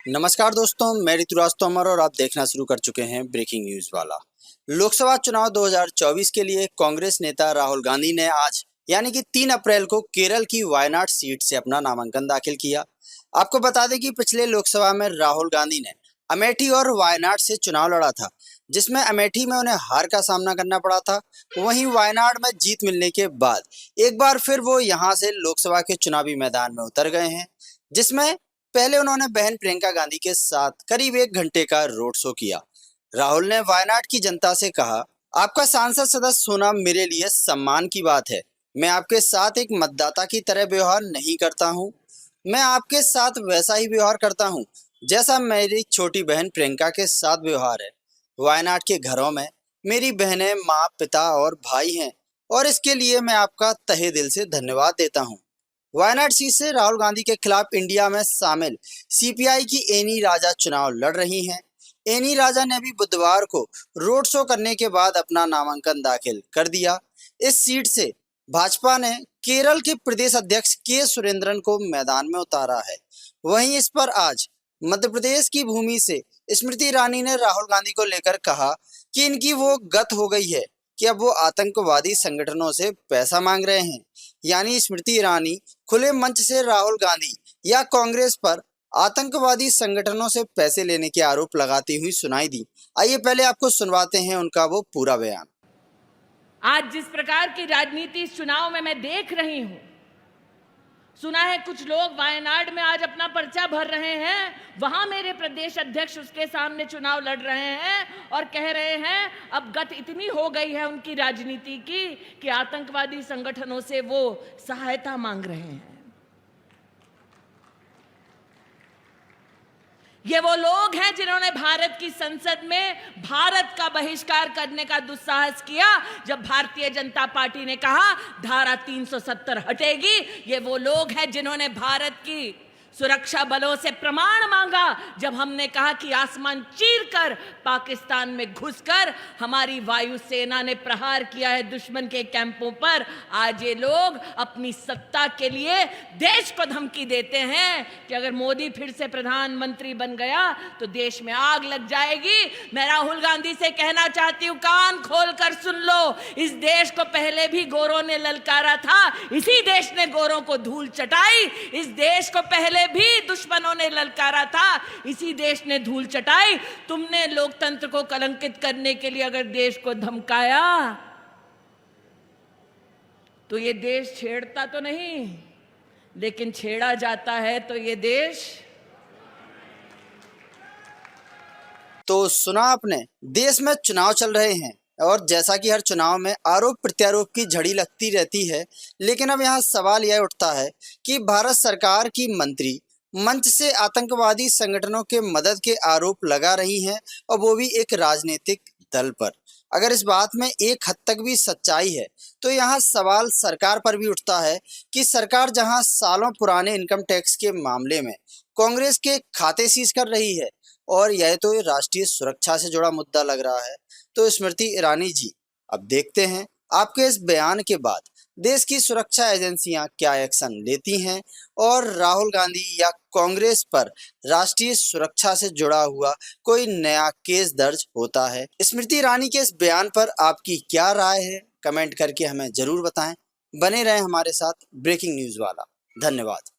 नमस्कार दोस्तों, मैं ऋतुराज तोमर और आप देखना शुरू कर चुके हैं ब्रेकिंग न्यूज वाला। लोकसभा चुनाव 2024 के लिए कांग्रेस नेता राहुल गांधी ने आज यानी कि 3 अप्रैल को केरल की वायनाड सीट से अपना नामांकन दाखिल किया। आपको बता दें कि पिछले लोकसभा में राहुल गांधी ने अमेठी और वायनाड से चुनाव लड़ा था, जिसमें अमेठी में उन्हें हार का सामना करना पड़ा था। वहीं वायनाड में जीत मिलने के बाद एक बार फिर वो यहां से लोकसभा के चुनावी मैदान में उतर गए हैं, जिसमें पहले उन्होंने बहन प्रियंका गांधी के साथ करीब 1 घंटे का रोड शो किया। राहुल ने वायनाड की जनता से कहा, आपका सांसद सदस्य होना मेरे लिए सम्मान की बात है। मैं आपके साथ एक मतदाता की तरह व्यवहार नहीं करता हूं। मैं आपके साथ वैसा ही व्यवहार करता हूं जैसा मेरी छोटी बहन प्रियंका के साथ व्यवहार है। वायनाड के घरों में मेरी बहनें, माँ, पिता और भाई हैं और इसके लिए मैं आपका तहे दिल से धन्यवाद देता हूँ। वायनाड सीट से राहुल गांधी के खिलाफ इंडिया में शामिल सीपीआई की एनी राजा चुनाव लड़ रही हैं। एनी राजा ने भी बुधवार को रोड शो करने के बाद अपना नामांकन दाखिल कर दिया। इस सीट से भाजपा ने केरल के प्रदेश अध्यक्ष के सुरेंद्रन को मैदान में उतारा है। वहीं इस पर आज मध्य प्रदेश की भूमि से स्मृति ईरानी ने राहुल गांधी को लेकर कहा कि इनकी वो गत हो गई है कि अब वो आतंकवादी संगठनों से पैसा मांग रहे हैं। यानी स्मृति ईरानी खुले मंच से राहुल गांधी या कांग्रेस पर आतंकवादी संगठनों से पैसे लेने के आरोप लगाती हुई सुनाई दी। आइए पहले आपको सुनवाते हैं उनका वो पूरा बयान। आज जिस प्रकार की राजनीति इस चुनाव में मैं देख रही हूं, सुना है कुछ लोग वायनाड में आज अपना पर्चा भर रहे हैं, वहां मेरे प्रदेश अध्यक्ष उसके सामने चुनाव लड़ रहे हैं और कह रहे हैं अब गत इतनी हो गई है उनकी राजनीति की कि आतंकवादी संगठनों से वो सहायता मांग रहे हैं। ये वो लोग हैं जिन्होंने भारत की संसद में भारत का बहिष्कार करने का दुस्साहस किया जब भारतीय जनता पार्टी ने कहा धारा 370 हटेगी। ये वो लोग हैं जिन्होंने भारत की सुरक्षा बलों से प्रमाण मांगा जब हमने कहा कि आसमान चीरकर पाकिस्तान में घुसकर हमारी वायुसेना ने प्रहार किया है दुश्मन के कैंपों पर। आज ये लोग अपनी सत्ता के लिए देश को धमकी देते हैं कि अगर मोदी फिर से प्रधानमंत्री बन गया तो देश में आग लग जाएगी। मैं राहुल गांधी से कहना चाहती हूं, कान खोलकर सुन लो। इस देश को पहले भी गोरों ने ललकारा था, इसी देश ने गोरों को धूल चटाई। इस देश को पहले भी दुश्मनों ने ललकारा था, इसी देश ने धूल चटाई। तुमने लोकतंत्र को कलंकित करने के लिए अगर देश को धमकाया तो ये देश छेड़ता तो नहीं, लेकिन छेड़ा जाता है तो ये देश। तो सुना आपने, देश में चुनाव चल रहे हैं और जैसा कि हर चुनाव में आरोप प्रत्यारोप की झड़ी लगती रहती है, लेकिन अब यहाँ सवाल यह उठता है कि भारत सरकार की मंत्री मंच से आतंकवादी संगठनों के मदद के आरोप लगा रही हैं और वो भी एक राजनीतिक दल पर। अगर इस बात में एक हद तक भी सच्चाई है तो यहाँ सवाल सरकार पर भी उठता है कि सरकार जहाँ सालों पुराने इनकम टैक्स के मामले में कांग्रेस के खाते सीज कर रही है और यह तो राष्ट्रीय सुरक्षा से जुड़ा मुद्दा लग रहा है, तो स्मृति ईरानी जी, अब देखते हैं आपके इस बयान के बाद देश की सुरक्षा एजेंसियां क्या एक्शन लेती हैं और राहुल गांधी या कांग्रेस पर राष्ट्रीय सुरक्षा से जुड़ा हुआ कोई नया केस दर्ज होता है। स्मृति ईरानी के इस बयान पर आपकी क्या राय है, कमेंट करके हमें जरूर बताएं। बने रहें हमारे साथ ब्रेकिंग न्यूज वाला। धन्यवाद।